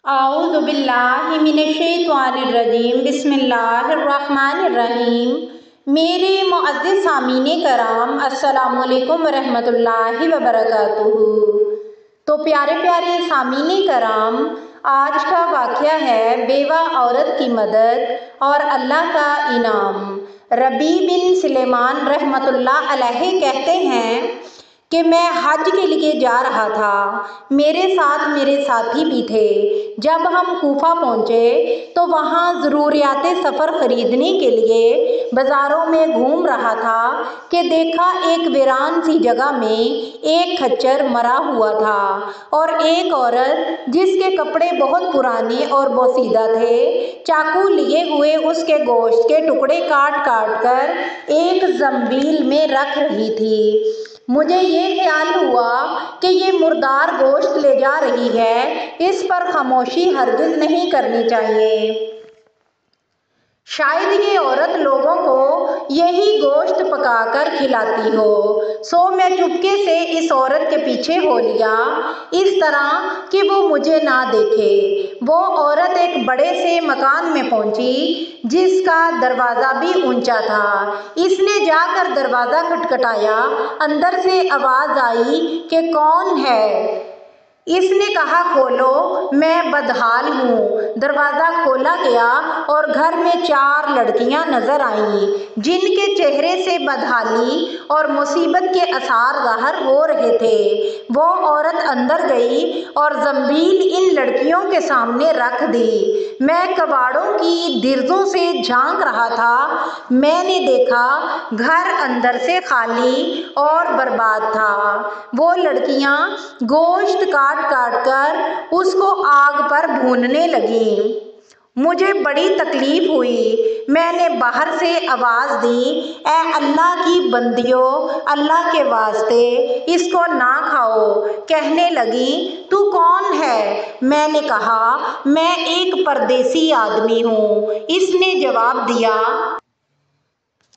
अऊज़ु बिल्लाहि मिनश्शैतानिर्रजीम बिस्मिल्लाहिर्रहमानिर्रहीम। मेरे मुअज़्ज़िज़ सामीने कराम, अस्सलामु अलैकुम वरहमतुल्लाहि वबरकातुहू। तो प्यारे प्यारे सामीने कराम, आज का वाक़या है बेवा औरत की मदद और अल्लाह का इनाम। रबी बिन सुलेमान रहमतुल्लाह अलैहि कहते हैं कि मैं हज के लिए जा रहा था। मेरे साथ मेरे साथी भी थे। जब हम कूफा पहुँचे तो वहाँ ज़रूरियात सफ़र ख़रीदने के लिए बाज़ारों में घूम रहा था कि देखा एक वीरान सी जगह में एक खच्चर मरा हुआ था और एक औरत जिसके कपड़े बहुत पुराने और बोसीदा थे, चाकू लिए हुए उसके गोश्त के टुकड़े काट काट कर एक ज़ंबील में रख रही थी। मुझे ये ख्याल हुआ कि ये मुर्दार गोश्त ले जा रही है, इस पर खामोशी हरगिज़ नहीं करनी चाहिए। शायद ये औरत लोगों को यही गोश्त पकाकर खिलाती हो। सो मैं चुपके से इस औरत के पीछे हो लिया, इस तरह कि वो मुझे ना देखे। वो औरत एक बड़े से मकान में पहुंची जिसका दरवाज़ा भी ऊंचा था। इसने जाकर दरवाज़ा खटखटाया। अंदर से आवाज़ आई कि कौन है। इसने कहा खोलो, मैं बदहाल हूँ। दरवाज़ा खोला गया और घर में 4 लड़कियाँ नजर आईं जिनके चेहरे से बदहाली और मुसीबत के आसार ज़ाहिर हो रहे थे। वो औरत अंदर गई और ज़ंबील इन लड़कियों के सामने रख दी। मैं कबाड़ों की दिर्जों से झांक रहा था। मैंने देखा घर अंदर से खाली और बर्बाद था। वो लड़कियाँ गोश्त काट काट कर उसको आग पर भूनने लगी। मुझे बड़ी तकलीफ हुई। मैंने बाहर से आवाज़ दी, ए अल्लाह की बंदियों, अल्लाह के वास्ते इसको ना खाओ। कहने लगी, तू कौन है? मैंने कहा, मैं एक परदेसी आदमी हूँ। इसने जवाब दिया,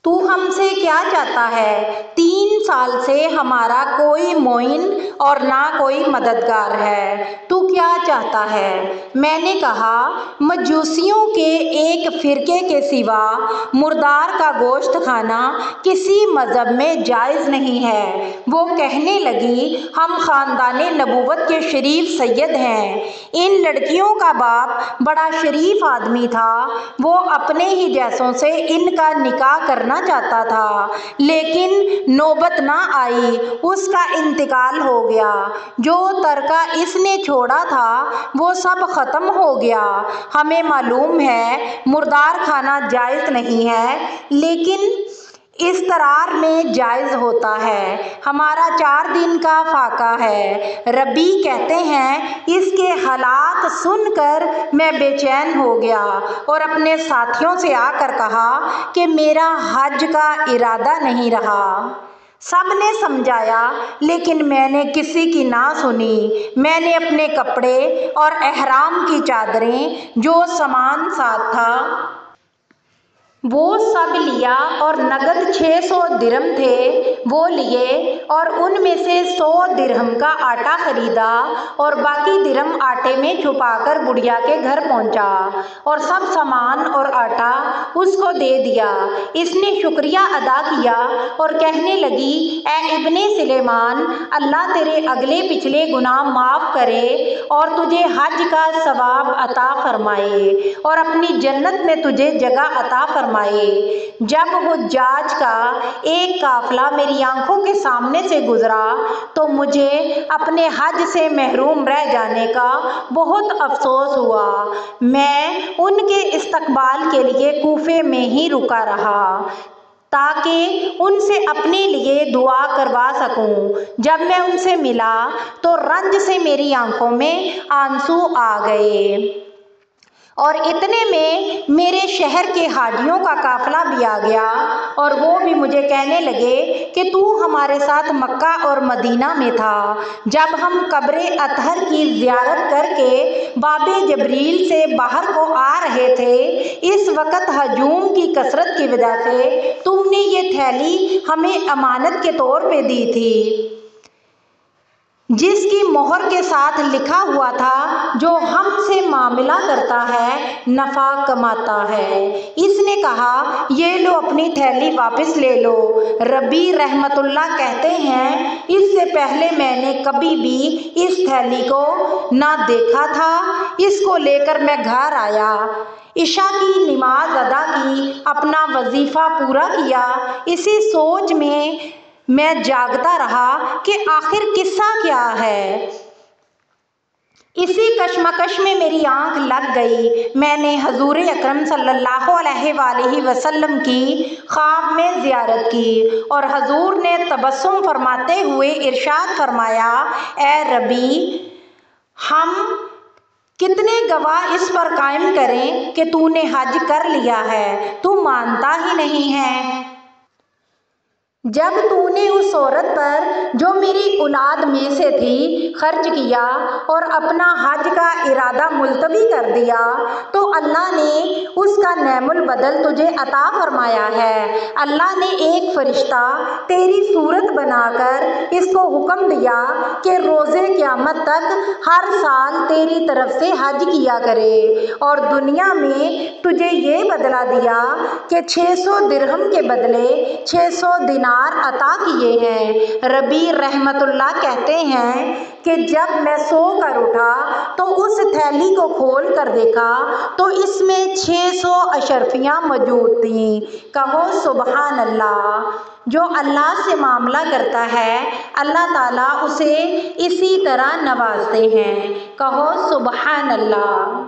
तू हमसे क्या चाहता है? 3 साल से हमारा कोई मोइन और ना कोई मददगार है। तू क्या चाहता है? मैंने कहा, मजूसियों के एक फ़िरके के सिवा मुर्दार का गोश्त खाना किसी मज़हब में जायज़ नहीं है। वो कहने लगी, हम ख़ानदाने नबूवत के शरीफ सैयद हैं। इन लड़कियों का बाप बड़ा शरीफ आदमी था। वो अपने ही जैसों से इनका निकाह करना चाहता था, लेकिन नौबत ना आई, उसका इंतकाल हो गया। जो तरका इसने छोड़ा था वो सब खत्म हो गया। हमें मालूम है मुर्दार खाना जायज़ नहीं है, लेकिन इस्तरार में जायज़ होता है। हमारा 4 दिन का फाका है। रबी कहते हैं, इसके हालात सुनकर मैं बेचैन हो गया और अपने साथियों से आकर कहा कि मेरा हज का इरादा नहीं रहा। सब ने समझाया, लेकिन मैंने किसी की ना सुनी। मैंने अपने कपड़े और एहराम की चादरें, जो सामान साथ था, वो सब लिया और नगद 600 दिरहम थे वो लिए और उनमें से 100 दिरहम का आटा खरीदा और बाकी दिरहम आटे में छुपाकर बुढ़िया के घर पहुंचा और सब सामान और आटा उसको दे दिया। इसने शुक्रिया अदा किया और कहने लगी, ए इब्ने सुलेमान, अल्लाह तेरे अगले पिछले गुनाह माफ़ करे और तुझे हज का सवाब अता फरमाए और अपनी जन्नत में तुझे जगह अता फरमाए। जब हुज्जाज का एक काफिला मेरी आंखों के सामने से गुजरा तो मुझे अपने हज से महरूम रह जाने का बहुत अफसोस हुआ। मैं उनके इस्तकबाल के लिए कूफे में ही रुका रहा ताकि उनसे अपने लिए दुआ करवा सकूं। जब मैं उनसे मिला तो रंज से मेरी आंखों में आंसू आ गए और इतने में मेरे शहर के हाजियों का काफिला भी आ गया और वो भी मुझे कहने लगे कि तू हमारे साथ मक्का और मदीना में था जब हम कब्र अतहर की ज़ियारत करके बाबे जबरील से बाहर को आ रहे थे। इस वक्त हजूम की कसरत की वजह से तुमने ये थैली हमें अमानत के तौर पे दी थी। جس کی مہر کے ساتھ لکھا ہوا تھا جو ہم سے معاملہ کرتا ہے نفع کماتا ہے۔ اس نے کہا یہ لو اپنی تھیلی واپس لے لو۔ ربیع رحمۃ اللہ کہتے ہیں اس سے پہلے میں نے کبھی بھی اس تھیلی کو نہ دیکھا تھا۔ اس کو لے کر میں گھر آیا، عشاء کی نماز ادا کی، اپنا وظیفہ پورا کیا۔ اسی سوچ میں جاگتا رہا کہ آخر قصہ کیا ہے۔ اسی کشمکش میں میری آنکھ لگ گئی۔ میں نے حضور اکرم صلی اللہ علیہ وآلہ وسلم کی خواب میں زیارت کی اور حضور نے تبسم فرماتے ہوئے ارشاد فرمایا، اے ربیع، ہم کتنے گواہ اس پر قائم کریں کہ تو نے حج کر لیا ہے، تو مانتا ہی نہیں ہے۔ جب تو نے اس عورت پر جو میری اولاد میں سے تھی خرچ کیا اور اپنا حج کا ارادہ ملتوی کر دیا تو اللہ نے اس کا نعم البدل تجھے عطا فرمایا ہے۔ اللہ نے ایک فرشتہ تیری صورت بنا کر اس کو حکم دیا کہ روز قیامت تک ہر سال تیری طرف سے حج کیا کرے، اور دنیا میں تجھے یہ بدلہ دیا کہ 600 درہم کے بدلے 600 دینار عطا کیے ہیں۔ ربیع رحمۃ اللہ کہتے ہیں کہ جب میں سو کر اٹھا تو اس تھیلی کو کھول کر دیکھا تو اس میں 600 اشرفیاں موجود تھیں۔ کہو سبحان اللہ۔ جو اللہ سے معاملہ کرتا ہے اللہ تعالیٰ اسے اسی طرح نوازتے ہیں۔ کہو سبحان اللہ۔